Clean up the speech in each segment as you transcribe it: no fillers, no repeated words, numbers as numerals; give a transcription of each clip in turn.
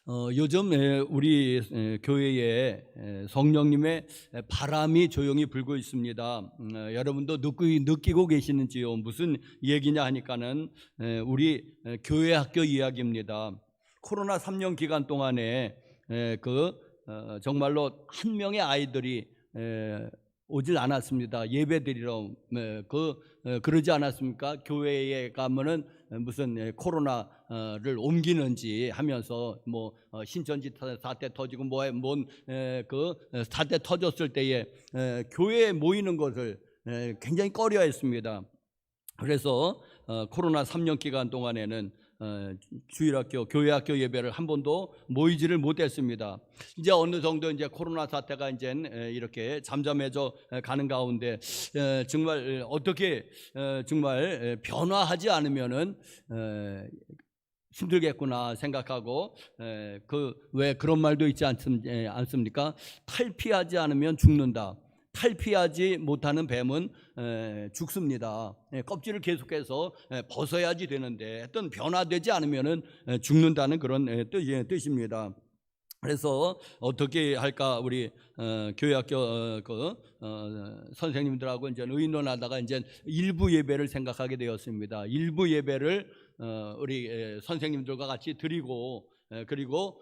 요즘 우리 교회에 성령님의 바람이 조용히 불고 있습니다. 여러분도 느끼고 계시는지요? 무슨 얘기냐 하니까는 우리 교회 학교 이야기입니다. 코로나 3년 기간 동안에 정말로 한 명의 아이들이 오질 않았습니다. 예배드리러 그러지 않았습니까? 교회에 가면은 무슨 코로나를 옮기는지 하면서 신천지 사태 터지고 뭔그 사태 터졌을 때에 교회에 모이는 것을 굉장히 꺼려했습니다. 그래서 코로나 3년 기간 동안에는 주일학교, 교회학교 예배를 한 번도 모이지를 못했습니다. 이제 어느 정도 이제 코로나 사태가 이제 이렇게 잠잠해져 가는 가운데 정말 어떻게 정말 변화하지 않으면은 힘들겠구나 생각하고 왜 그런 말도 있지 않습니까? 탈피하지 않으면 죽는다. 탈피하지 못하는 뱀은 죽습니다. 껍질을 계속해서 벗어야지 되는데 어떤 변화되지 않으면 죽는다는 그런 뜻입니다. 그래서 어떻게 할까 우리 교회학교 선생님들하고 이제 의논하다가 이제 일부 예배를 생각하게 되었습니다. 일부 예배를 우리 선생님들과 같이 드리고 그리고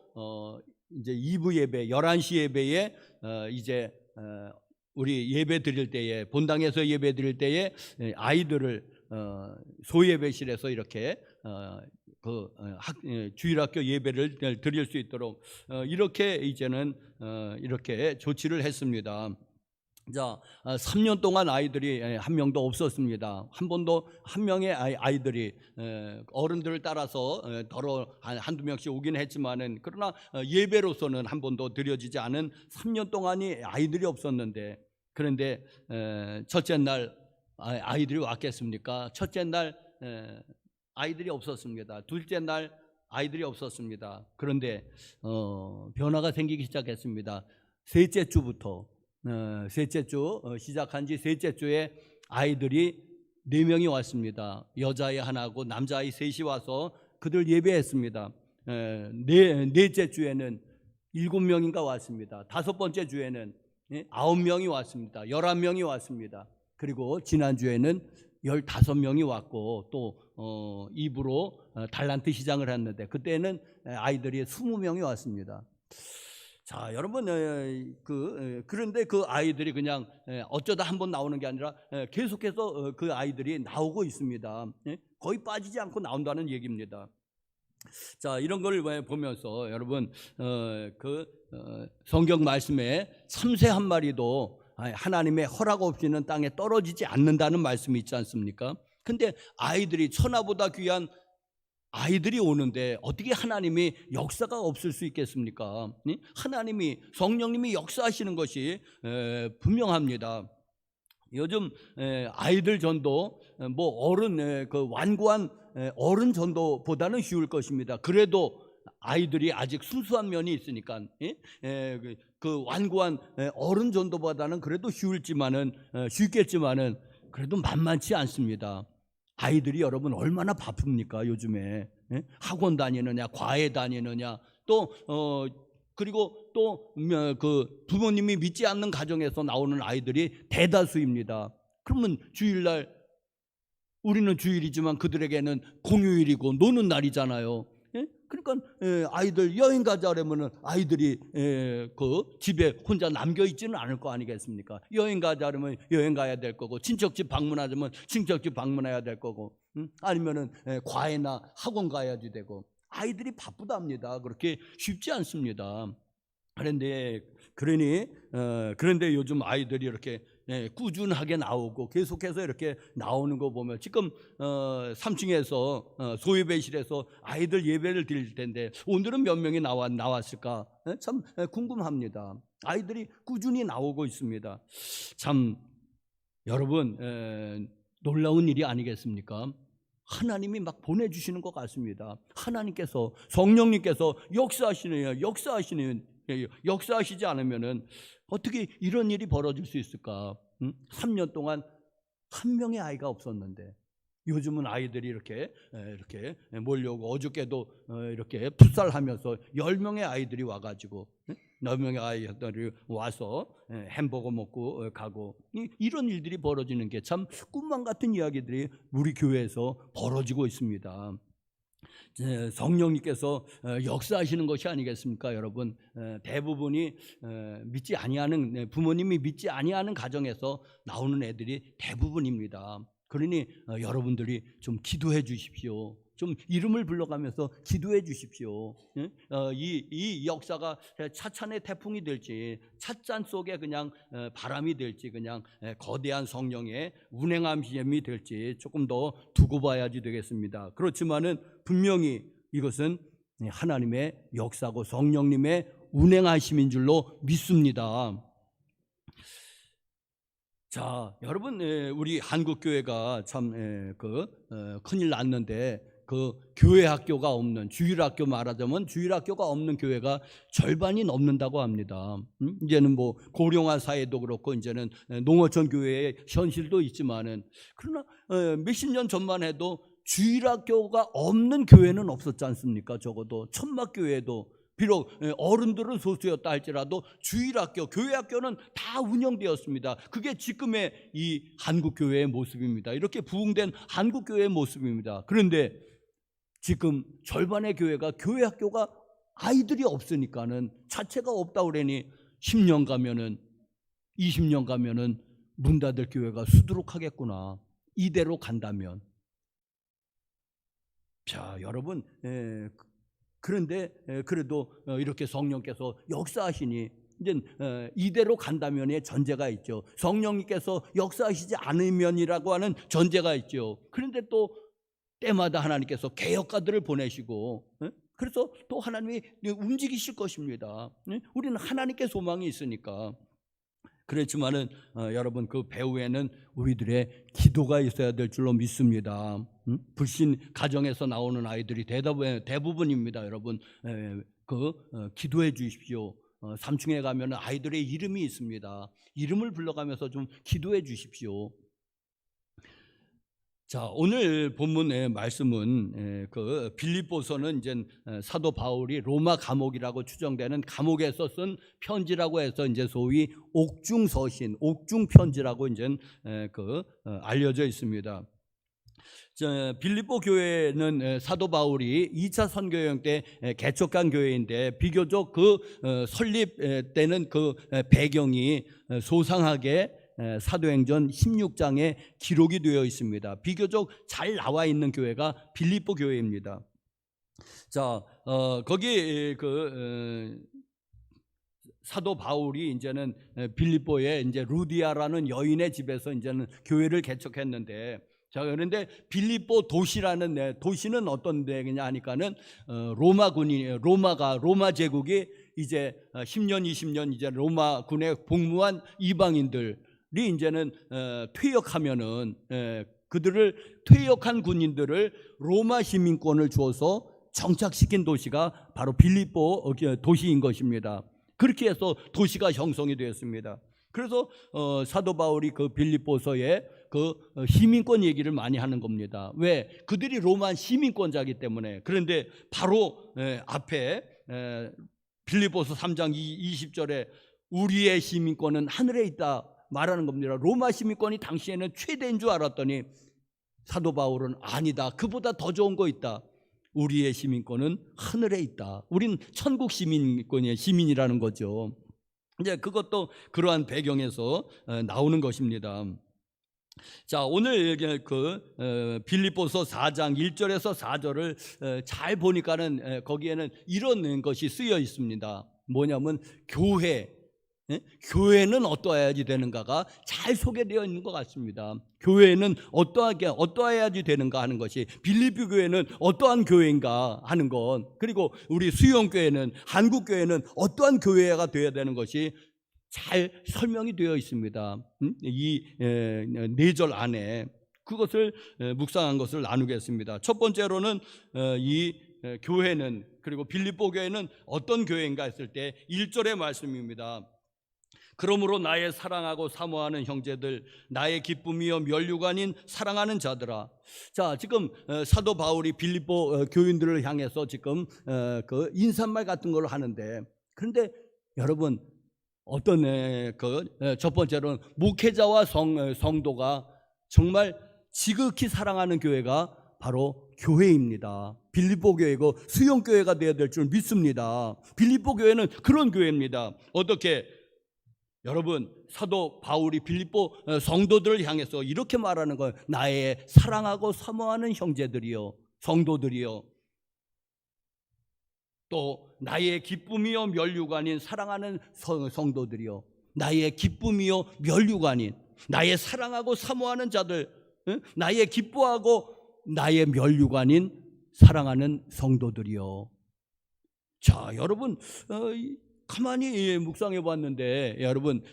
이제 2부 예배 11시 예배에 이제 우리 예배 드릴 때에 본당에서 예배 드릴 때에 아이들을 소예배실에서 이렇게 주일학교 예배를 드릴 수 있도록 이렇게 이제는 이렇게 조치를 했습니다. 자, 3년 동안 아이들이 한 명도 없었습니다. 한 번도 한 명의 아이들이 어른들을 따라서 한두 명씩 오긴 했지만은 그러나 예배로서는 한 번도 드려지지 않은 3년 동안이 아이들이 없었는데 그런데 첫째 날 아이들이 왔겠습니까? 첫째 날 아이들이 없었습니다. 둘째 날 아이들이 없었습니다. 그런데 변화가 생기기 시작했습니다. 셋째 주부터 셋째 주 시작한 지 셋째 주에 아이들이 4명이 왔습니다. 여자아이 하나고 남자아이 셋이 와서 그들 예배했습니다. 넷째 주에는 7명인가 왔습니다. 5번째 주에는 9명이 왔습니다. 11명이 왔습니다. 그리고 지난주에는 15명이 왔고 또 입으로 달란트 시장을 했는데 그때는 아이들이 20명이 왔습니다. 자, 여러분 그런데 그 아이들이 그냥 어쩌다 한번 나오는 게 아니라 계속해서 그 아이들이 나오고 있습니다. 거의 빠지지 않고 나온다는 얘기입니다. 자, 이런 걸 보면서 여러분 성경 말씀에 참새 한 마리도 하나님의 허락 없이는 땅에 떨어지지 않는다는 말씀이 있지 않습니까? 근데 아이들이 천하보다 귀한 아이들이 오는데 어떻게 하나님이 역사가 없을 수 있겠습니까? 하나님이 성령님이 역사하시는 것이 분명합니다. 요즘 아이들 전도 어른 완고한 어른 전도보다는 쉬울 것입니다. 그래도 아이들이 아직 순수한 면이 있으니까 그 완고한 어른 전도보다는 그래도 쉽겠지만은 그래도 만만치 않습니다. 아이들이 여러분 얼마나 바쁩니까 요즘에? 학원 다니느냐, 과외 다니느냐, 또 그리고 또 그 부모님이 믿지 않는 가정에서 나오는 아이들이 대다수입니다. 그러면 주일날 우리는 주일이지만 그들에게는 공휴일이고 노는 날이잖아요. 그러니까 아이들 여행 가자려면은 아이들이 그 집에 혼자 남겨 있지는 않을 거 아니겠습니까? 여행 가자려면 여행 가야 될 거고 친척집 방문하자면 친척집 방문해야 될 거고 아니면은 과외나 학원 가야지 되고 아이들이 바쁘답니다. 그렇게 쉽지 않습니다. 그런데 요즘 아이들이 이렇게 꾸준하게 나오고 계속해서 이렇게 나오는 거 보면 지금 3층에서 소예배실에서 아이들 예배를 드릴 텐데 오늘은 몇 명이 나왔을까? 참 궁금합니다. 아이들이 꾸준히 나오고 있습니다. 참 여러분 놀라운 일이 아니겠습니까? 하나님이 막 보내주시는 것 같습니다. 하나님께서 성령님께서 역사하시지 않으면은 어떻게 이런 일이 벌어질 수 있을까? 3년 동안 한 명의 아이가 없었는데 요즘은 아이들이 이렇게 몰려오고, 어저께도 이렇게 풋살하면서 10명의 아이들이 와가지고 10명의 아이들이 와서 햄버거 먹고 가고, 이런 일들이 벌어지는 게 참 꿈만 같은 이야기들이 우리 교회에서 벌어지고 있습니다. 성령님께서 역사하시는 것이 아니겠습니까, 여러분? 대부분이 믿지 아니하는, 부모님이 믿지 아니하는 가정에서 나오는 애들이 대부분입니다. 그러니 여러분들이 좀 기도해 주십시오. 좀 이름을 불러가면서 기도해 주십시오. 이 역사가 차찬의 태풍이 될지, 찻잔 속에 그냥 바람이 될지, 그냥 거대한 성령의 운행함이 될지 조금 더 두고 봐야지 되겠습니다. 그렇지만은 분명히 이것은 하나님의 역사고 성령님의 운행하심인 줄로 믿습니다. 자, 여러분, 우리 한국 교회가 참 큰일 났는데, 그 교회 학교가 없는, 주일학교 말하자면 주일학교가 없는 교회가 절반이 넘는다고 합니다. 이제는 뭐 고령화 사회도 그렇고 이제는 농어촌 교회의 현실도 있지만은, 그러나 몇십 년 전만 해도 주일학교가 없는 교회는 없었지 않습니까? 적어도 천막교회도, 비록 어른들은 소수였다 할지라도 주일학교, 교회학교는 다 운영되었습니다. 그게 지금의 이 한국교회의 모습입니다. 이렇게 부흥된 한국교회의 모습입니다. 그런데 지금 절반의 교회가 교회학교가 아이들이 없으니까는, 자체가 없다 그러니 10년 가면은, 20년 가면은 문 닫을 교회가 수두룩하겠구나, 이대로 간다면. 자, 여러분, 그런데 그래도 이렇게 성령께서 역사하시니 이제 이대로 간다면의 전제가 있죠. 성령님께서 역사하시지 않으면이라고 하는 전제가 있죠. 그런데 또 때마다 하나님께서 개혁가들을 보내시고, 그래서 또 하나님이 움직이실 것입니다. 우리는 하나님께 소망이 있으니까. 그렇지만은 여러분, 그 배후에는 우리들의 기도가 있어야 될 줄로 믿습니다. 불신 가정에서 나오는 아이들이 대부분입니다. 여러분, 기도해 주십시오. 3층에 가면 아이들의 이름이 있습니다. 이름을 불러가면서 좀 기도해 주십시오. 자, 오늘 본문의 말씀은 그 빌립보서는 이제 사도 바울이 로마 감옥이라고 추정되는 감옥에서 쓴 편지라고 해서 이제 소위 옥중서신, 옥중편지라고 이제 알려져 있습니다. 빌립보 교회는 사도 바울이 2차 선교여행 때 개척한 교회인데, 비교적 그 설립 때는 그 배경이 소상하게 사도행전 16장에 기록이 되어 있습니다. 비교적 잘 나와 있는 교회가 빌립보 교회입니다. 자, 거기 사도 바울이 이제는 빌립보에 이제 루디아라는 여인의 집에서 이제는 교회를 개척했는데, 자, 그런데 빌립보 도시라는 도시는 어떤 데냐 하니까는 로마 제국이 이제 10년 20년 이제 로마군에 복무한 이방인들이 이제는 퇴역하면은 그들을 퇴역한 군인들을 로마 시민권을 주어서 정착시킨 도시가 바로 빌립보 도시인 것입니다. 그렇게 해서 도시가 형성이 되었습니다. 그래서 사도 바울이 그 빌립보서에 그 시민권 얘기를 많이 하는 겁니다. 왜? 그들이 로마 시민권자이기 때문에. 그런데 바로 앞에 빌립보서 3장 20절에 우리의 시민권은 하늘에 있다 말하는 겁니다. 로마 시민권이 당시에는 최대인 줄 알았더니 사도 바울은 아니다, 그보다 더 좋은 거 있다. 우리의 시민권은 하늘에 있다. 우린 천국 시민권이에요. 시민이라는 거죠. 이제 그것도 그러한 배경에서 나오는 것입니다. 자, 오늘 빌립보서 4장 1절에서 4절을 잘 보니까는 거기에는 이런 것이 쓰여 있습니다. 뭐냐면 교회는 어떠해야지 되는가가 잘 소개되어 있는 것 같습니다. 교회는 어떠해야지 되는가 하는 것이, 빌립보 교회는 어떠한 교회인가 하는 것, 그리고 우리 수영교회는, 한국교회는 어떠한 교회가 되어야 되는 것이 잘 설명이 되어 있습니다. 이 4절 안에 그것을 묵상한 것을 나누겠습니다. 첫 번째로는 이 교회는, 그리고 빌립보 교회는 어떤 교회인가 했을 때 1절의 말씀입니다. 그러므로 나의 사랑하고 사모하는 형제들, 나의 기쁨이요 면류관인 사랑하는 자들아. 자, 지금 사도 바울이 빌립보 교인들을 향해서 지금 그 인사말 같은 걸 하는데, 그런데 여러분 어떤 첫 번째로는 목회자와 성도가 정말 지극히 사랑하는 교회가 바로 교회입니다. 빌립보 교회고 수용 교회가 되어야 될 줄 믿습니다. 빌립보 교회는 그런 교회입니다. 어떻게 여러분 사도 바울이 빌립보 성도들을 향해서 이렇게 말하는 거예요. 나의 사랑하고 사모하는 형제들이요, 성도들이요, 또 나의 기쁨이요 면류관인 사랑하는 성도들이요, 나의 기쁨이요 면류관인, 나의 사랑하고 사모하는 자들, 나의 기뻐하고 나의 면류관인 사랑하는 성도들이요. 자, 여러분 가만히 묵상해 봤는데, 여러분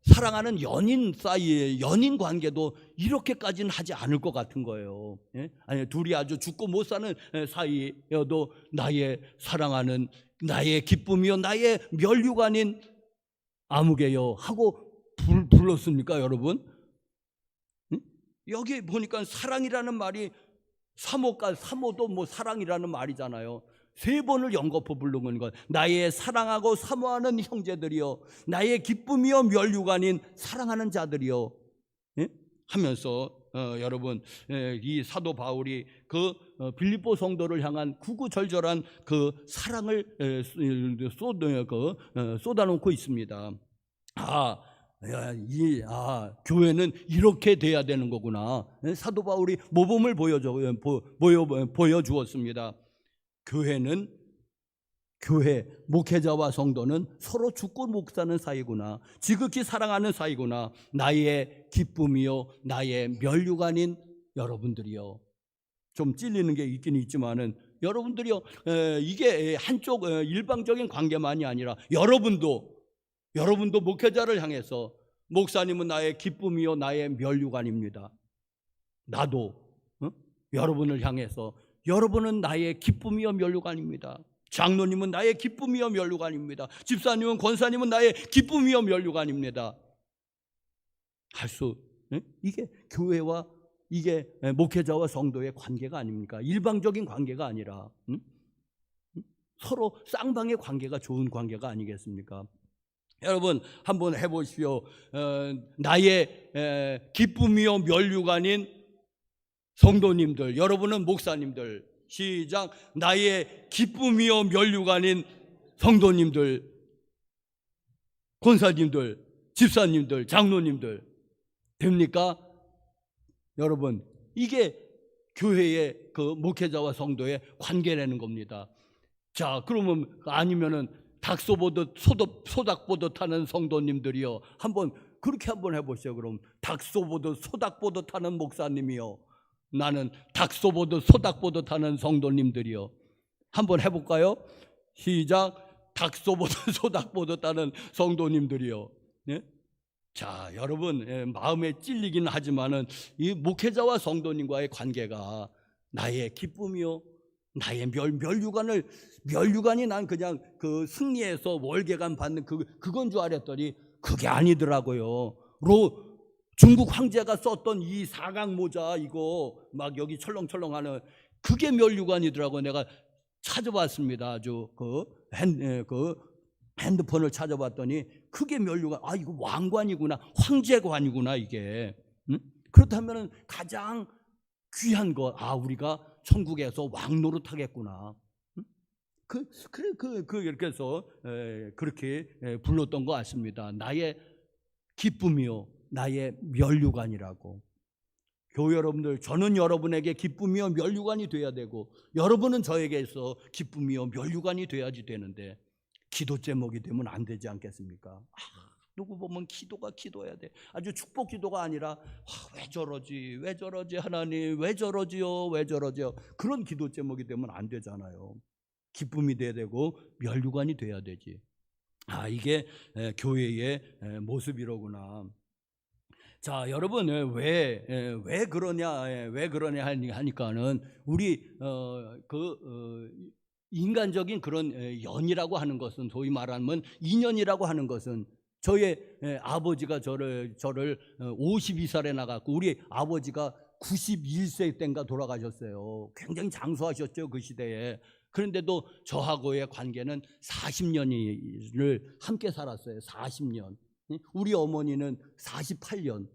사랑하는 연인 사이의 연인 관계도 이렇게까지는 하지 않을 것 같은 거예요. 아니, 둘이 아주 죽고 못 사는 사이여도 나의 사랑하는, 나의 기쁨이요 나의 면류관인 아무개요 하고 불렀습니까 여러분? 여기 보니까 사랑이라는 말이 사모도 뭐 사랑이라는 말이잖아요. 3번을 연거푸 부르는 것. 나의 사랑하고 사모하는 형제들이요, 나의 기쁨이요 면류관인 사랑하는 자들이요, 하면서 여러분 이 사도 바울이 그 빌립보 성도를 향한 구구절절한 그 사랑을 쏟아놓고 있습니다. 교회는 이렇게 돼야 되는 거구나. 사도 바울이 모범을 보여주었습니다. 교회 목회자와 성도는 서로 죽고 못 사는 사이구나. 지극히 사랑하는 사이구나. 나의 기쁨이요 나의 면류관인 여러분들이요. 좀 찔리는 게 있긴 있지만은 여러분들이요, 이게 한쪽 일방적인 관계만이 아니라 여러분도 목회자를 향해서 목사님은 나의 기쁨이요 나의 면류관입니다. 나도 여러분을 향해서 여러분은 나의 기쁨이요 면류관입니다. 장로님은 나의 기쁨이요 면류관입니다. 집사님은 권사님은 나의 기쁨이요 면류관입니다. 이게 교회와 이게 목회자와 성도의 관계가 아닙니까? 일방적인 관계가 아니라 서로 쌍방의 관계가 좋은 관계가 아니겠습니까? 여러분 한번 해보십시오. 나의 기쁨이요 면류관인 성도님들, 여러분은 목사님들, 시작. 나의 기쁨이요 면류관인 성도님들, 권사님들, 집사님들, 장로님들. 됩니까? 여러분 이게 교회의 그 목회자와 성도의 관계라는 겁니다. 자, 그러면 아니면은 닭소보듯 소닥보듯 하는 성도님들이요, 그렇게 한번 해보세요. 그럼 닭소보듯 소닥보듯 하는 목사님이요, 나는 닭소보듯 소닥보듯 하는 성도님들이요. 한번 해볼까요? 시작. 닭소보듯 소닥보듯 하는 성도님들이요. 자, 여러분 마음에 찔리긴 하지만은 이 목회자와 성도님과의 관계가 나의 기쁨이요 나의 면류관이 난 그냥 그 승리해서 월계관 받는 그건 줄 알았더니 그게 아니더라고요. 중국 황제가 썼던 이 사각 모자, 이거 막 여기 철렁철렁하는 그게 면류관이더라고요. 내가 찾아봤습니다. 아주 핸드폰을 찾아봤더니 그게 면류관. 이거 왕관이구나, 황제관이구나 이게. 그렇다면 가장 귀한 거, 우리가 천국에서 왕노릇 하겠구나. 이렇게 해서 그렇게 불렀던 것 같습니다. 나의 기쁨이요 나의 면류관이라고. 교회 여러분들, 저는 여러분에게 기쁨이요 면류관이 돼야 되고, 여러분은 저에게서 기쁨이요 면류관이 돼야지 되는데, 기도 제목이 되면 안 되지 않겠습니까? 누구 보면 기도해야 돼. 아주 축복 기도가 아니라 왜 저러지 하나님, 왜 저러지요. 그런 기도 제목이 되면 안 되잖아요. 기쁨이 돼야 되고 면류관이 돼야 되지. 이게 교회의 모습이로구나. 자, 여러분 왜 그러냐 하니까는 우리 인간적인 그런 연이라고 하는 것은, 소위 말하면 인연이라고 하는 것은 저의 아버지가 저를 52살에 나갔고 우리 아버지가 91세 때인가 돌아가셨어요. 굉장히 장수하셨죠, 그 시대에. 그런데도 저하고의 관계는 40년을 함께 살았어요. 40년. 우리 어머니는 48년.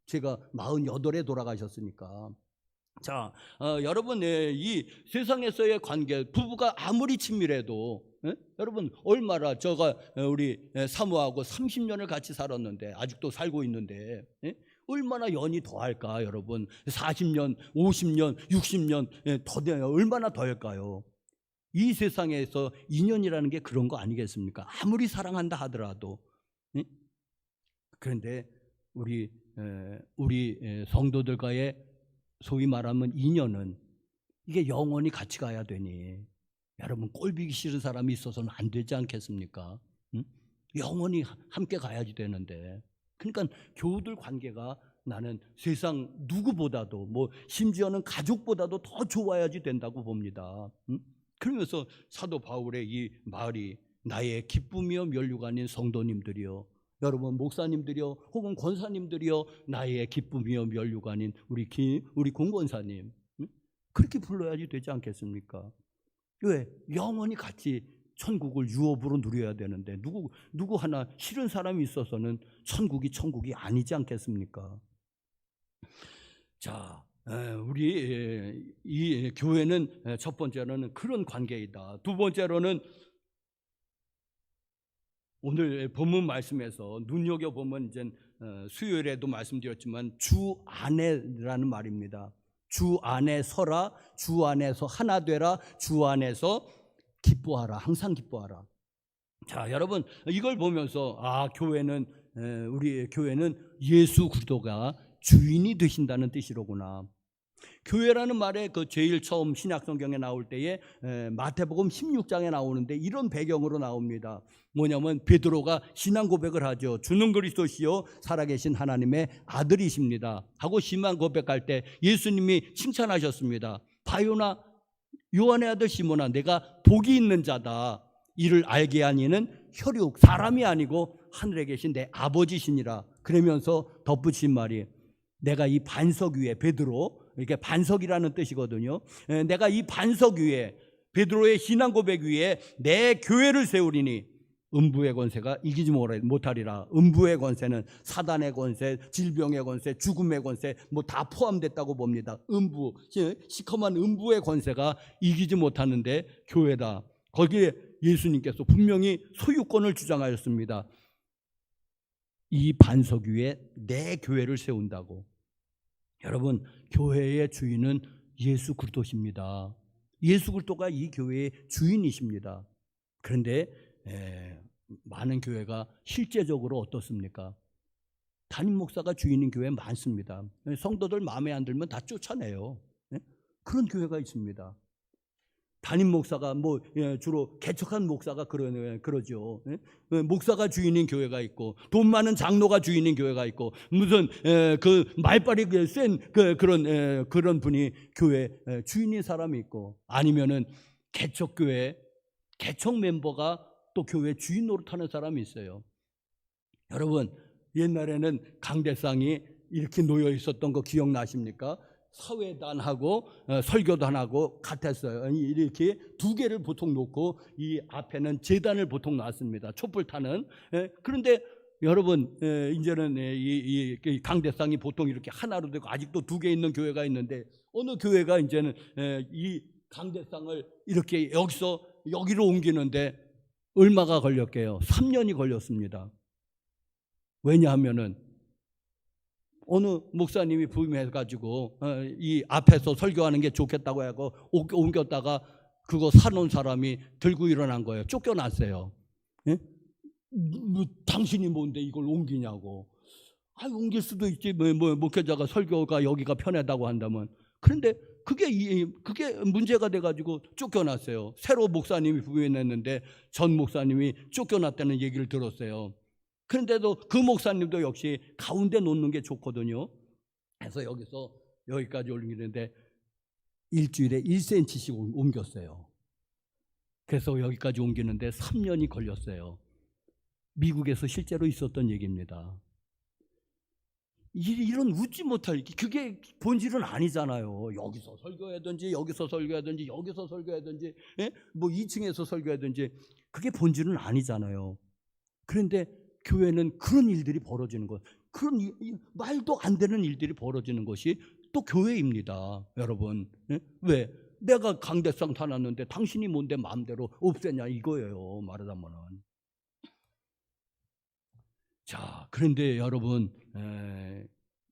제가 48에 돌아가셨으니까. 자, 여러분, 이 세상에서의 관계, 부부가 아무리 친밀해도, 여러분, 얼마나 우리 사모하고 30년을 같이 살았는데, 아직도 살고 있는데, 얼마나 연이 더할까, 여러분? 40년, 50년, 60년, 얼마나 더할까요? 이 세상에서 인연이라는 게 그런 거 아니겠습니까? 아무리 사랑한다 하더라도. 그런데 우리 성도들과의 소위 말하면 인연은 이게 영원히 같이 가야 되니, 여러분 꼴보기 싫은 사람이 있어서는 안 되지 않겠습니까? 영원히 함께 가야지 되는데. 그러니까 교우들 관계가 나는 세상 누구보다도 심지어는 가족보다도 더 좋아야지 된다고 봅니다. 그러면서 사도 바울의 이 말이 나의 기쁨이요 면류가 아닌 성도님들이요, 여러분 목사님들이요 혹은 권사님들이요, 나의 기쁨이요 면류가 아닌 우리 공권사님, 그렇게 불러야지 되지 않겠습니까? 왜? 영원히 같이 천국을 유업으로 누려야 되는데 누구 하나 싫은 사람이 있어서는 천국이 아니지 않겠습니까? 자, 우리 이 교회는 첫 번째로는 그런 관계이다. 두 번째로는 오늘 본문 말씀에서 눈여겨보면 이제 수요일에도 말씀드렸지만 주 안에라는 말입니다. 주 안에 서라, 주 안에서 하나 되라, 주 안에서 기뻐하라, 항상 기뻐하라. 자, 여러분 이걸 보면서 우리 교회는 예수 그리스도가 주인이 되신다는 뜻이로구나. 교회라는 말에 그 제일 처음 신약 성경에 나올 때에 마태복음 16장에 나오는데 이런 배경으로 나옵니다. 뭐냐면 베드로가 신앙 고백을 하죠. 주는 그리스도시요 살아계신 하나님의 아들이십니다 하고 신앙 고백할 때 예수님이 칭찬하셨습니다. 바요나 요한의 아들 시몬아, 내가 복이 있는 자다. 이를 알게 하니는 혈육 사람이 아니고 하늘에 계신 내 아버지시니라. 그러면서 덧붙인 말이, 내가 이 반석 위에, 베드로, 이게 반석이라는 뜻이거든요. 내가 이 반석 위에, 베드로의 신앙 고백 위에 내 교회를 세우리니 음부의 권세가 이기지 못하리라. 음부의 권세는 사단의 권세, 질병의 권세, 죽음의 권세 다 포함됐다고 봅니다. 시커먼 음부의 권세가 이기지 못하는데 교회다. 거기에 예수님께서 분명히 소유권을 주장하였습니다. 이 반석 위에 내 교회를 세운다고. 여러분, 교회의 주인은 예수 그리스도십니다. 예수 그리스도가 이 교회의 주인이십니다. 그런데 많은 교회가 실제적으로 어떻습니까? 담임 목사가 주인인 교회 많습니다. 성도들 마음에 안 들면 다 쫓아내요. 그런 교회가 있습니다. 담임 목사가 주로 개척한 목사가 그러죠. 목사가 주인인 교회가 있고, 돈 많은 장로가 주인인 교회가 있고, 무슨 그 말빨이 센 그런 분이 교회 주인인 사람이 있고, 아니면은 개척교회 개척 멤버가 또 교회 주인 노릇하는 사람이 있어요. 여러분, 옛날에는 강대상이 이렇게 놓여 있었던 거 기억나십니까? 사회단하고 설교단하고 같았어요. 이렇게 두 개를 보통 놓고 이 앞에는 제단을 보통 놨습니다. 촛불 타는. 그런데 여러분, 이제는 이 강대상이 보통 이렇게 하나로 되고 아직도 두 개 있는 교회가 있는데, 어느 교회가 이제는 이 강대상을 이렇게 여기로 옮기는데 얼마가 걸렸게요? 3년이 걸렸습니다. 왜냐하면은 어느 목사님이 부임해가지고 이 앞에서 설교하는 게 좋겠다고 하고 옮겼다가 그거 사놓은 사람이 들고 일어난 거예요. 쫓겨났어요. 당신이 뭔데 이걸 옮기냐고. 옮길 수도 있지. 목회자가 설교가 여기가 편하다고 한다면. 그런데 그게 문제가 돼가지고 쫓겨났어요. 새로 목사님이 부임했는데 전 목사님이 쫓겨났다는 얘기를 들었어요. 그런데도 그 목사님도 역시 가운데 놓는 게 좋거든요. 그래서 여기까지 옮기는데 일주일에 1cm씩 옮겼어요. 그래서 여기까지 옮기는데 3년이 걸렸어요. 미국에서 실제로 있었던 얘기입니다. 이런 웃지 못할, 그게 본질은 아니잖아요. 여기서 설교하든지 여기서 설교하든지 여기서 설교하든지, 예? 뭐 2층에서 설교하든지, 그게 본질은 아니잖아요. 그런데 교회는 그런 일들이 벌어지는 것, 그런 말도 안 되는 일들이 벌어지는 것이 또 교회입니다, 여러분. 예? 왜? 내가 강대상 타놨는데 당신이 뭔데 마음대로 없애냐, 이거예요, 말하자면은. 자, 그런데 여러분,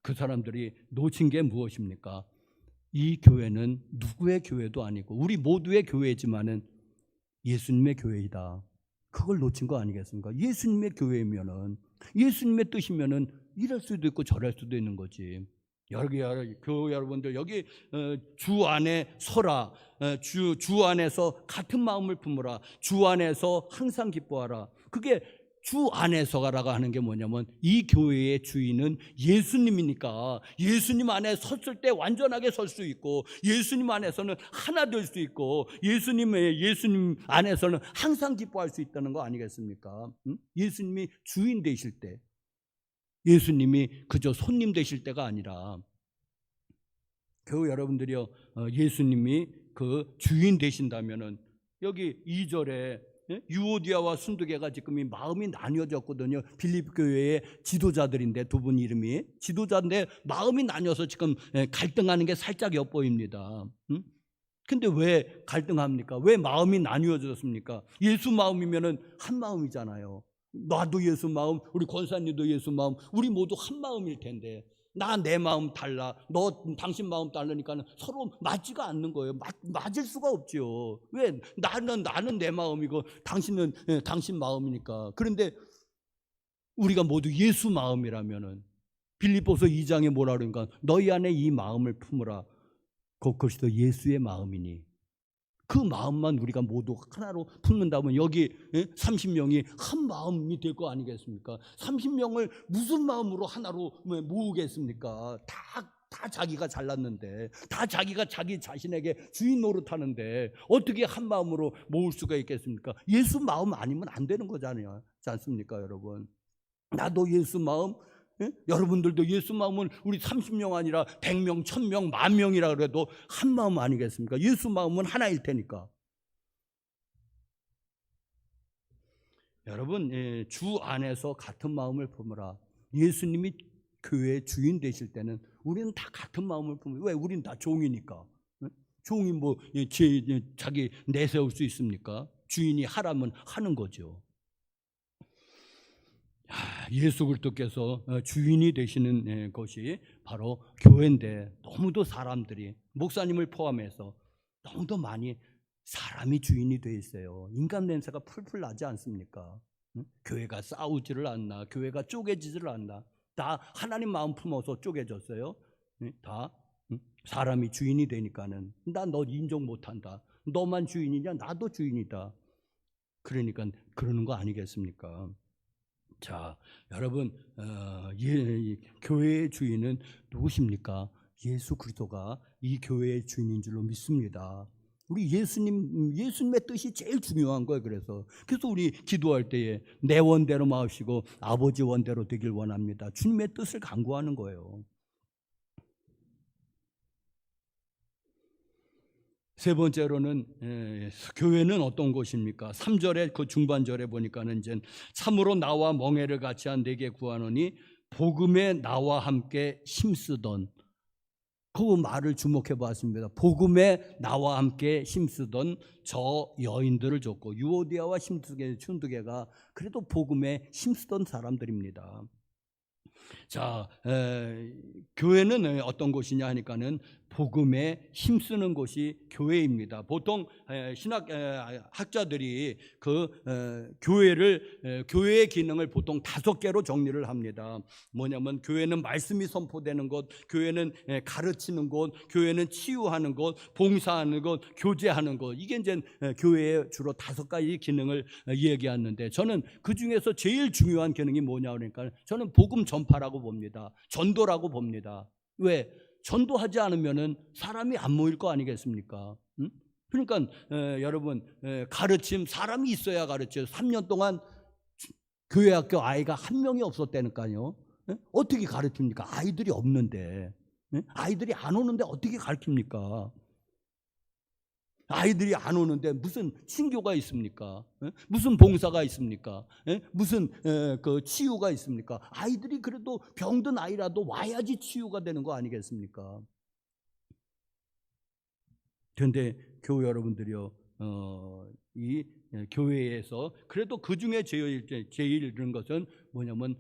그 사람들이 놓친 게 무엇입니까? 이 교회는 누구의 교회도 아니고 우리 모두의 교회지만은 예수님의 교회이다. 그걸 놓친 거 아니겠습니까? 예수님의 교회면은, 예수님의 뜻이면은 이럴 수도 있고 저럴 수도 있는 거지. 여기 교회 여러분들, 여기 주 안에 서라. 주 안에서 같은 마음을 품으라. 주 안에서 항상 기뻐하라. 그게 주 안에서라고 하는 게 뭐냐면, 이 교회의 주인은 예수님이니까 예수님 안에 섰을 때 완전하게 설 수 있고, 예수님 안에서는 하나 될 수 있고, 예수님 안에서는 항상 기뻐할 수 있다는 거 아니겠습니까? 예수님이 주인 되실 때, 예수님이 그저 손님 되실 때가 아니라, 교회 여러분들이요, 예수님이 그 주인 되신다면은, 여기 2절에 유오디아와 순두개가 지금 이 마음이 나뉘어졌거든요. 빌립 교회의 지도자들인데, 두 분 이름이 지도자인데 마음이 나뉘어서 지금 갈등하는 게 살짝 엿보입니다. 근데 왜 갈등합니까? 왜 마음이 나뉘어졌습니까? 예수 마음이면은 한 마음이잖아요. 나도 예수 마음, 우리 권사님도 예수 마음, 우리 모두 한 마음일 텐데, 내 마음 달라, 당신 마음 다르니까 서로 맞지가 않는 거예요. 맞을 수가 없죠. 왜? 나는 내 마음이고 당신은 당신 마음이니까. 그런데 우리가 모두 예수 마음이라면은, 빌립보서 2장에 뭐라 그러니까, 너희 안에 이 마음을 품으라. 그것이 더 예수의 마음이니, 그 마음만 우리가 모두 하나로 품는다면 여기 30명이 한 마음이 될 거 아니겠습니까? 30명을 무슨 마음으로 하나로 모으겠습니까? 다 자기가 잘났는데, 다 자기가 자기 자신에게 주인 노릇하는데 어떻게 한 마음으로 모을 수가 있겠습니까? 예수 마음 아니면 안 되는 거잖아요, 그렇지 않습니까, 여러분? 나도 예수 마음, 여러분들도 예수 마음은 우리 30명 아니라 100명, 1000명, 10,000명이라 그래도 한 마음 아니겠습니까? 예수 마음은 하나일 테니까. 여러분, 주 안에서 같은 마음을 품으라. 예수님이 교회의 주인 되실 때는 우리는 다 같은 마음을 품어요. 왜? 우리는 다 종이니까. 종이 뭐 자기 내세울 수 있습니까? 주인이 하라면 하는 거죠. 예수 그리스도께서 주인이 되시는 것이 바로 교회인데, 너무도 사람들이, 목사님을 포함해서 너무도 많이 사람이 주인이 돼 있어요. 인간 냄새가 풀풀 나지 않습니까? 교회가 싸우지를 않나, 교회가 쪼개지지를 않나. 다 하나님 마음 품어서 쪼개졌어요. 다 사람이 주인이 되니까는, 나 너 인정 못한다, 너만 주인이냐, 나도 주인이다. 그러니까 그러는 거 아니겠습니까? 자, 여러분, 교회의 주인은 누구십니까? 예수 그리스도가 이 교회의 주인인 줄로 믿습니다. 우리 예수님의 뜻이 제일 중요한 거예요. 그래서 우리 기도할 때에 내 원대로 마시고 아버지 원대로 되길 원합니다. 주님의 뜻을 간구하는 거예요. 세 번째로는 교회는 어떤 곳입니까? 3절에 그 중반절에 보니까는 이제 참으로 나와 멍에를 같이 한 내게 구하노니 복음에 나와 함께 힘쓰던, 그 말을 주목해 보았습니다. 복음에 나와 함께 힘쓰던 저 여인들을 줬고, 유오디아와 순두개가 그래도 복음에 힘쓰던 사람들입니다. 자, 교회는 어떤 곳이냐 하니까는 복음에 힘쓰는 곳이 교회입니다. 보통 신학 학자들이 그 교회의 기능을 보통 5개로 정리를 합니다. 뭐냐면, 교회는 말씀이 선포되는 곳, 교회는 가르치는 곳, 교회는 치유하는 곳, 봉사하는 곳, 교제하는 곳. 이게 이제 교회의 주로 5가지 기능을 얘기하는데, 저는 그 중에서 제일 중요한 기능이 뭐냐 그러니까, 저는 복음 전파라고 봅니다. 전도라고 봅니다. 왜? 전도하지 않으면은 사람이 안 모일 거 아니겠습니까? 그러니까 여러분, 가르침, 사람이 있어야 가르쳐요. 3년 동안 교회 학교 아이가 한 명이 없었다니까요. 어떻게 가르칩니까? 아이들이 없는데. 아이들이 안 오는데 어떻게 가르칩니까? 아이들이 안 오는데 무슨 신교가 있습니까? 무슨 봉사가 있습니까? 무슨 그 치유가 있습니까? 아이들이 그래도 병든 아이라도 와야지 치유가 되는 거 아니겠습니까? 그런데 교회 여러분들이요, 이 교회에서 그래도 그 중에 제일 이런 것은 뭐냐면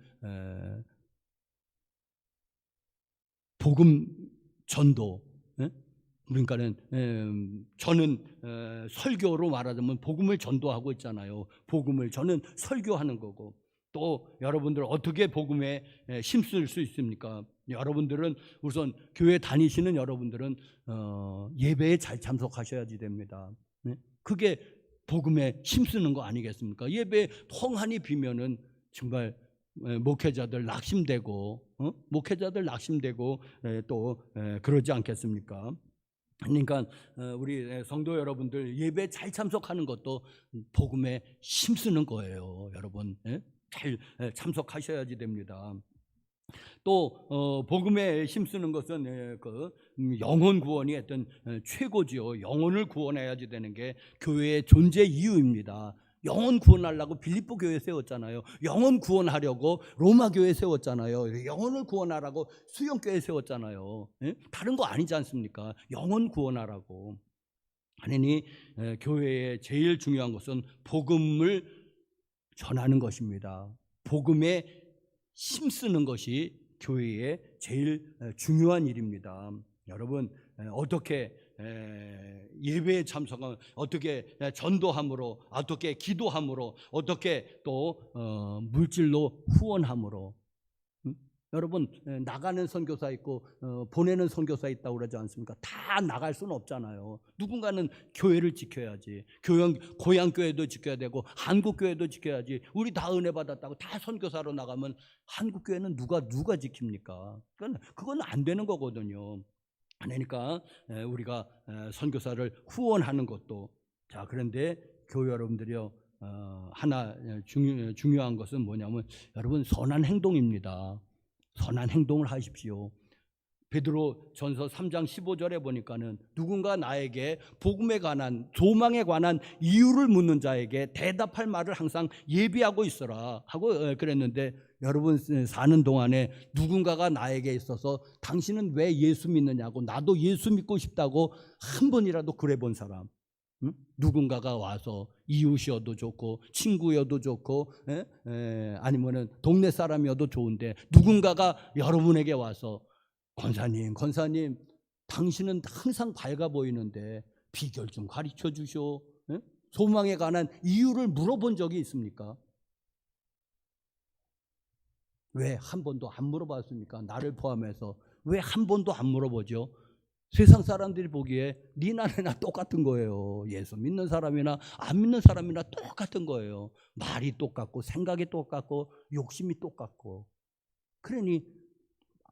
복음 전도. 그러니까는 저는 설교로 말하자면 복음을 전도하고 있잖아요. 복음을 저는 설교하는 거고, 또 여러분들 어떻게 복음에 힘쓸 수 있습니까? 여러분들은 우선 교회 다니시는 여러분들은 예배에 잘 참석하셔야지 됩니다. 그게 복음에 힘쓰는 거 아니겠습니까? 예배 헝하니 비면은 정말 목회자들 낙심되고 또 그러지 않겠습니까? 그러니까 우리 성도 여러분들 예배 잘 참석하는 것도 복음에 힘쓰는 거예요. 여러분 잘 참석하셔야지 됩니다. 또 복음에 힘쓰는 것은 그 영혼 구원이 어떤 최고지요. 영혼을 구원해야지 되는 게 교회의 존재 이유입니다. 영혼 구원하려고 빌립보 교회 세웠잖아요. 영혼 구원하려고 로마 교회 세웠잖아요. 영혼을 구원하라고 수영 교회 세웠잖아요. 다른 거 아니지 않습니까? 영혼 구원하라고. 하느니 교회의 제일 중요한 것은 복음을 전하는 것입니다. 복음에 힘쓰는 것이 교회의 제일 중요한 일입니다. 여러분 어떻게 예배에 참석하면, 어떻게 전도함으로, 어떻게 기도함으로, 어떻게 또 물질로 후원함으로. 여러분 나가는 선교사 있고 보내는 선교사 있다고 그러지 않습니까? 다 나갈 수는 없잖아요. 누군가는 교회를 지켜야지. 고향 교회도 지켜야 되고 한국 교회도 지켜야지. 우리 다 은혜 받았다고 다 선교사로 나가면 한국 교회는 누가 지킵니까? 그건 안 되는 거거든요. 그러니까 우리가 선교사를 후원하는 것도. 자, 그런데 교회 여러분들이요, 하나 중요한 것은 뭐냐면 여러분 선한 행동입니다. 선한 행동을 하십시오. 베드로 전서 3장 15절에 보니까는 누군가 나에게 복음에 관한, 소망에 관한 이유를 묻는 자에게 대답할 말을 항상 예비하고 있어라 하고 그랬는데, 여러분 사는 동안에 누군가가 나에게 있어서 당신은 왜 예수 믿느냐고, 나도 예수 믿고 싶다고 한 번이라도 그래 본 사람? 누군가가 와서 이웃이어도 좋고 친구여도 좋고 아니면은 동네 사람이어도 좋은데 누군가가 여러분에게 와서 권사님 당신은 항상 밝아 보이는데 비결 좀 가르쳐 주시오. 소망에 관한 이유를 물어본 적이 있습니까? 왜 한 번도 안 물어봤습니까? 나를 포함해서 왜 한 번도 안 물어보죠? 세상 사람들이 보기에 니나 내나 똑같은 거예요. 예수 믿는 사람이나 안 믿는 사람이나 똑같은 거예요. 말이 똑같고 생각이 똑같고 욕심이 똑같고. 그러니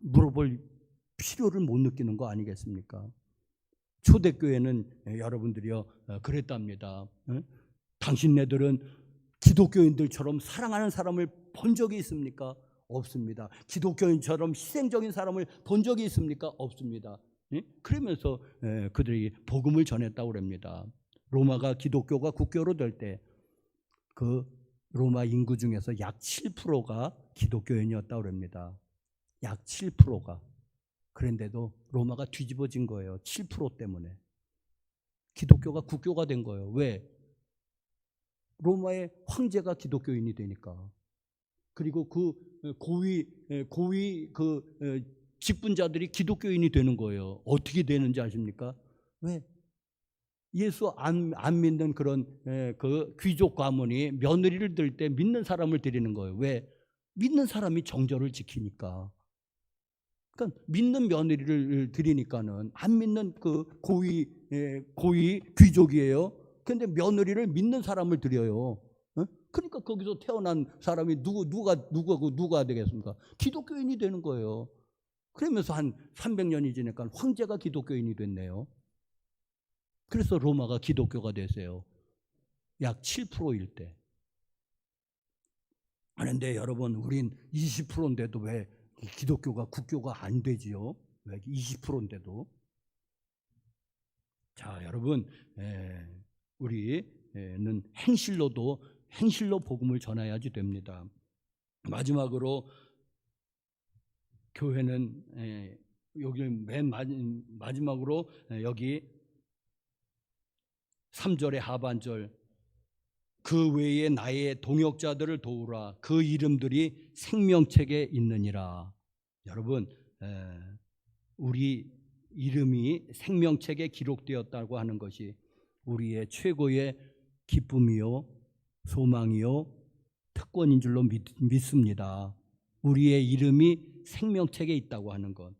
물어볼 필요를 못 느끼는 거 아니겠습니까? 초대교회는 여러분들이요 그랬답니다. 당신네들은 기독교인들처럼 사랑하는 사람을 본 적이 있습니까? 없습니다. 기독교인처럼 희생적인 사람을 본 적이 있습니까? 없습니다. 그러면서 그들이 복음을 전했다고 합니다. 로마가 기독교가 국교로 될 때 그 로마 인구 중에서 약 7%가 기독교인이었다고 합니다. 약 7%가. 그런데도 로마가 뒤집어진 거예요. 7% 때문에. 기독교가 국교가 된 거예요. 왜? 로마의 황제가 기독교인이 되니까. 그리고 그 고위 직분자들이 기독교인이 되는 거예요. 어떻게 되는지 아십니까? 왜? 예수 안 믿는 그런 그 귀족 가문이 며느리를 들 때 믿는 사람을 드리는 거예요. 왜? 믿는 사람이 정절을 지키니까. 그러니까 믿는 며느리를 드리니까는 안 믿는 그 고위 귀족이에요. 그런데 며느리를 믿는 사람을 드려요. 그러니까 거기서 태어난 사람이 누가 되겠습니까? 기독교인이 되는 거예요. 그러면서 한 300년이 지나니까 황제가 기독교인이 됐네요. 그래서 로마가 기독교가 됐어요. 약 7%일 때. 그런데 여러분, 우린 20%인데도 왜 기독교가 국교가 안 되지요? 왜 20%인데도? 자, 여러분, 우리는 행실로 복음을 전해야지 됩니다. 마지막으로 교회는 여기 맨 마지막으로 여기 3절의 하반절, 그 외에 나의 동역자들을 도우라. 그 이름들이 생명책에 있느니라. 여러분, 우리 이름이 생명책에 기록되었다고 하는 것이 우리의 최고의 기쁨이요, 소망이요, 특권인 줄로 믿습니다. 우리의 이름이 생명책에 있다고 하는 것.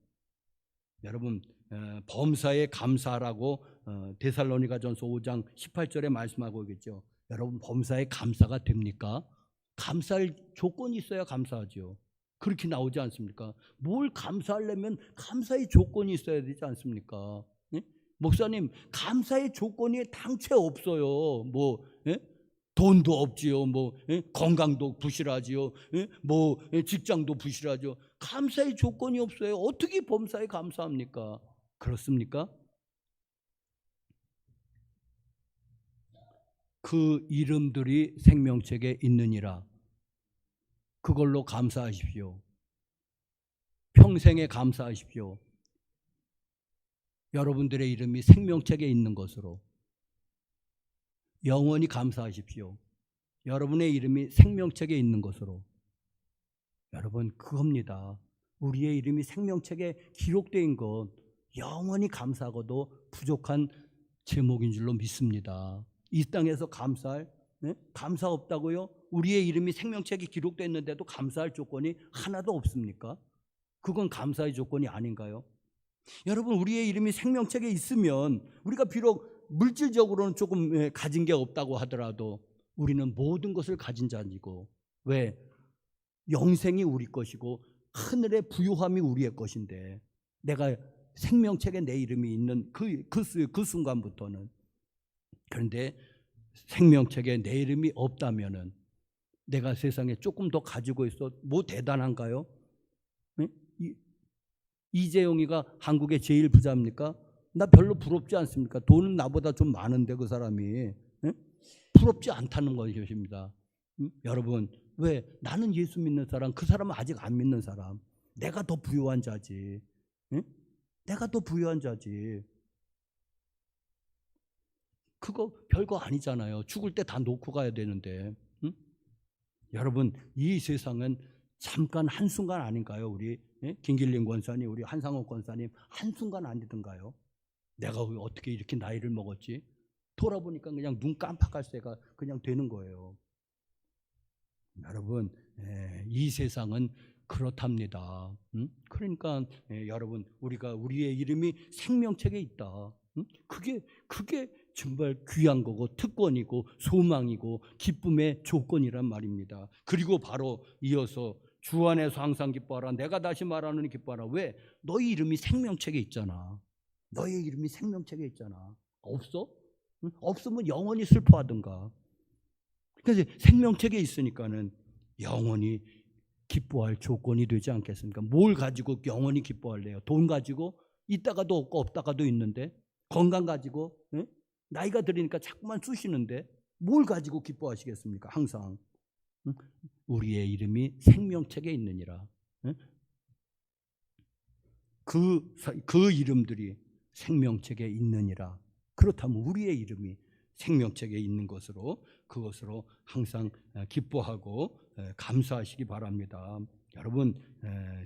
여러분, 범사에 감사라고 데살로니가전서 5장 18절에 말씀하고 있겠죠. 여러분, 범사에 감사가 됩니까? 감사할 조건이 있어야 감사하죠. 그렇게 나오지 않습니까? 뭘 감사하려면 감사의 조건이 있어야 되지 않습니까? 예? 목사님, 감사의 조건이 당최 없어요. 뭐 돈도 없지요. 건강도 부실하지요. 직장도 부실하죠. 감사의 조건이 없어요. 어떻게 범사에 감사합니까? 그렇습니까? 그 이름들이 생명책에 있느니라. 그걸로 감사하십시오. 평생에 감사하십시오. 여러분들의 이름이 생명책에 있는 것으로 영원히 감사하십시오. 여러분의 이름이 생명책에 있는 것으로. 여러분, 그겁니다. 우리의 이름이 생명책에 기록된 것, 영원히 감사하고도 부족한 제목인 줄로 믿습니다. 이 땅에서 감사할 감사 없다고요? 우리의 이름이 생명책에 기록됐는데도 감사할 조건이 하나도 없습니까? 그건 감사의 조건이 아닌가요? 여러분, 우리의 이름이 생명책에 있으면 우리가 비록 물질적으로는 조금 가진 게 없다고 하더라도 우리는 모든 것을 가진 자이고, 왜? 영생이 우리 것이고 하늘의 부유함이 우리의 것인데, 내가 생명책에 내 이름이 있는 그 순간부터는. 그런데 생명책에 내 이름이 없다면은 내가 세상에 조금 더 가지고 있어 뭐 대단한가요? 네? 이재용이가 한국의 제일 부자입니까? 나 별로 부럽지 않습니까? 돈은 나보다 좀 많은데 그 사람이. 네? 부럽지 않다는 것입니다. 여러분, 왜? 나는 예수 믿는 사람, 그 사람은 아직 안 믿는 사람. 내가 더 부유한 자지. 네? 내가 더 부유한 자지. 그거 별거 아니잖아요. 죽을 때 다 놓고 가야 되는데. 응? 여러분, 이 세상은 잠깐 한순간 아닌가요? 우리 김길림 권사님, 우리 한상호 권사님 한순간 아니던가요? 내가 어떻게 이렇게 나이를 먹었지? 돌아보니까 그냥 눈 깜빡할 새가 그냥 되는 거예요. 여러분, 이 세상은 그렇답니다. 그러니까 여러분, 우리의 이름이 생명책에 있다. 그게 정말 귀한 거고 특권이고 소망이고 기쁨의 조건이란 말입니다. 그리고 바로 이어서 주 안에서 항상 기뻐하라. 내가 다시 말하노니 기뻐하라. 왜? 너희 이름이 생명책에 있잖아. 너희 이름이 생명책에 있잖아. 없어? 없으면 영원히 슬퍼하든가. 그래서 생명책에 있으니까는 영원히 기뻐할 조건이 되지 않겠습니까? 뭘 가지고 영원히 기뻐할래요? 돈 가지고 있다가도 없고 없다가도 있는데, 건강 가지고 나이가 들으니까 자꾸만 쑤시는데 뭘 가지고 기뻐하시겠습니까? 항상 우리의 이름이 생명책에 있느니라. 그 이름들이 생명책에 있느니라. 그렇다면 우리의 이름이 생명책에 있는 그것으로 항상 기뻐하고 감사하시기 바랍니다. 여러분,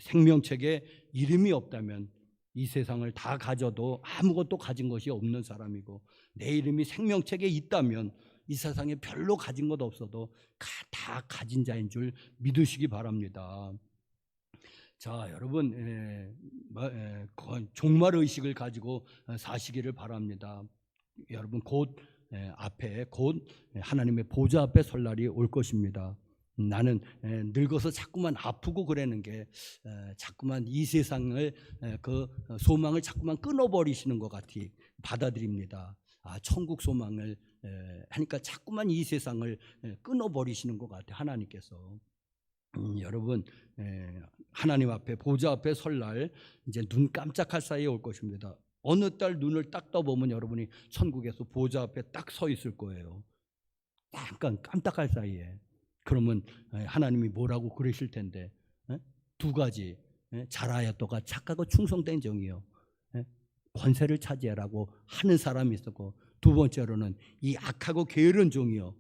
생명책에 이름이 없다면 이 세상을 다 가져도 아무것도 가진 것이 없는 사람이고, 내 이름이 생명책에 있다면 이 세상에 별로 가진 것 없어도 다 가진 자인 줄 믿으시기 바랍니다. 자, 여러분, 종말의식을 가지고 사시기를 바랍니다. 여러분, 곧 하나님의 보좌 앞에 설 날이 올 것입니다. 나는 늙어서 자꾸만 아프고 그러는 게 자꾸만 이 세상을 그 소망을 자꾸만 끊어버리시는 것 같이 받아들입니다. 천국 소망을 하니까 자꾸만 이 세상을 끊어버리시는 것 같아요, 하나님께서. 여러분, 하나님 앞에 보좌 앞에 설날 이제 눈 깜짝할 사이에 올 것입니다. 어느 날 눈을 딱 떠보면 여러분이 천국에서 보좌 앞에 딱 서 있을 거예요. 잠깐 깜짝할 사이에. 그러면 하나님이 뭐라고 그러실 텐데, 두 가지. 잘하였도가 착하고 충성된 정이요, 권세를 차지하라고 하는 사람이 있었고, 두 번째로는 이 악하고 게으른 종이요,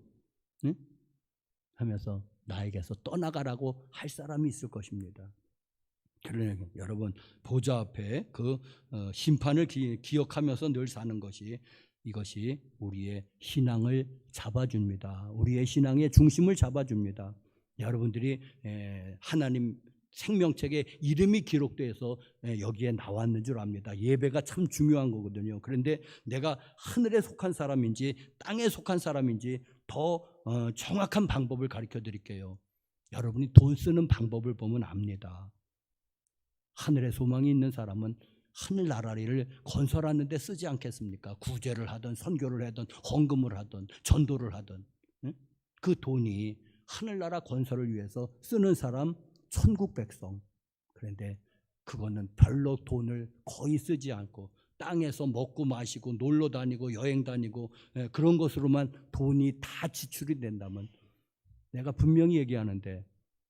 하면서 나에게서 떠나가라고 할 사람이 있을 것입니다. 그러니 여러분, 보좌 앞에 그 심판을 기억하면서 늘 사는 것이, 이것이 우리의 신앙을 잡아줍니다. 우리의 신앙의 중심을 잡아줍니다. 여러분들이 하나님 생명책에 이름이 기록돼서 여기에 나왔는 줄 압니다. 예배가 참 중요한 거거든요. 그런데 내가 하늘에 속한 사람인지 땅에 속한 사람인지 더 정확한 방법을 가르쳐 드릴게요. 여러분이 돈 쓰는 방법을 보면 압니다. 하늘에 소망이 있는 사람은 하늘나라를 건설하는 데 쓰지 않겠습니까? 구제를 하든 선교를 하든 헌금을 하든 전도를 하든, 그 돈이 하늘나라 건설을 위해서 쓰는 사람, 천국 백성. 그런데 그거는 별로 돈을 거의 쓰지 않고 땅에서 먹고 마시고 놀러 다니고 여행 다니고 그런 것으로만 돈이 다 지출이 된다면, 내가 분명히 얘기하는데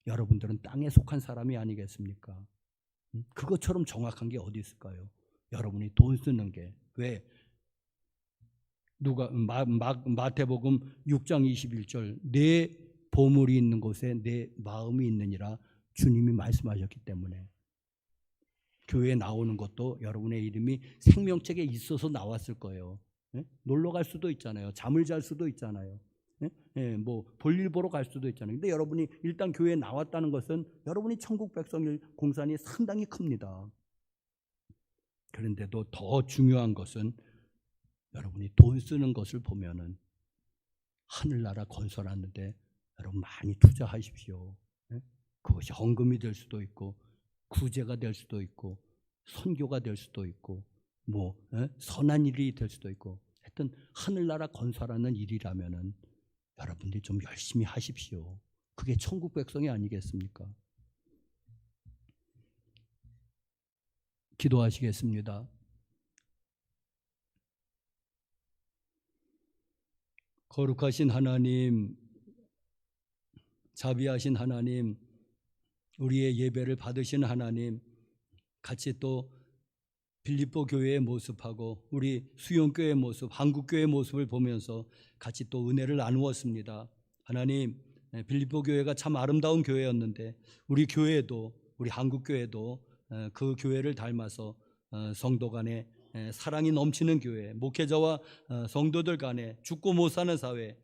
여러분들은 땅에 속한 사람이 아니겠습니까? 그것처럼 정확한 게 어디 있을까요? 여러분이 돈 쓰는 게. 왜? 마태복음 6장 21절, 내 보물이 있는 곳에 내 마음이 있느니라 주님이 말씀하셨기 때문에, 교회에 나오는 것도 여러분의 이름이 생명책에 있어서 나왔을 거예요. 놀러 갈 수도 있잖아요. 잠을 잘 수도 있잖아요. 뭐 볼일 보러 갈 수도 있잖아요. 근데 여러분이 일단 교회에 나왔다는 것은 여러분이 천국 백성일 공산이 상당히 큽니다. 그런데도 더 중요한 것은 여러분이 돈 쓰는 것을 보면은 하늘나라 건설하는데 여러분 많이 투자하십시오. 그것이 헌금이 될 수도 있고 구제가 될 수도 있고 선교가 될 수도 있고 뭐 선한 일이 될 수도 있고, 하여튼 하늘나라 건설하는 일이라면은 여러분들이 좀 열심히 하십시오. 그게 천국 백성이 아니겠습니까? 기도하시겠습니다. 거룩하신 하나님, 자비하신 하나님, 우리의 예배를 받으신 하나님, 같이 또 빌립보 교회의 모습하고 우리 수용교회의 모습, 한국교회의 모습을 보면서 같이 또 은혜를 나누었습니다. 하나님, 빌립보 교회가 참 아름다운 교회였는데 우리 교회도, 우리 한국교회도 그 교회를 닮아서 성도 간에 사랑이 넘치는 교회, 목회자와 성도들 간에 죽고 못 사는 사회,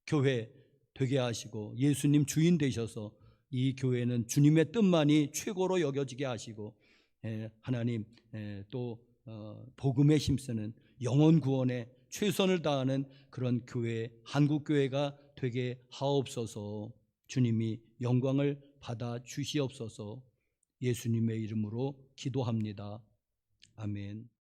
교회 되게 하시고 예수님 주인 되셔서 이 교회는 주님의 뜻만이 최고로 여겨지게 하시고, 하나님 또 복음에 힘쓰는 영혼 구원에 최선을 다하는 그런 교회, 한국교회가 되게 하옵소서. 주님이 영광을 받아 주시옵소서. 예수님의 이름으로 기도합니다. 아멘.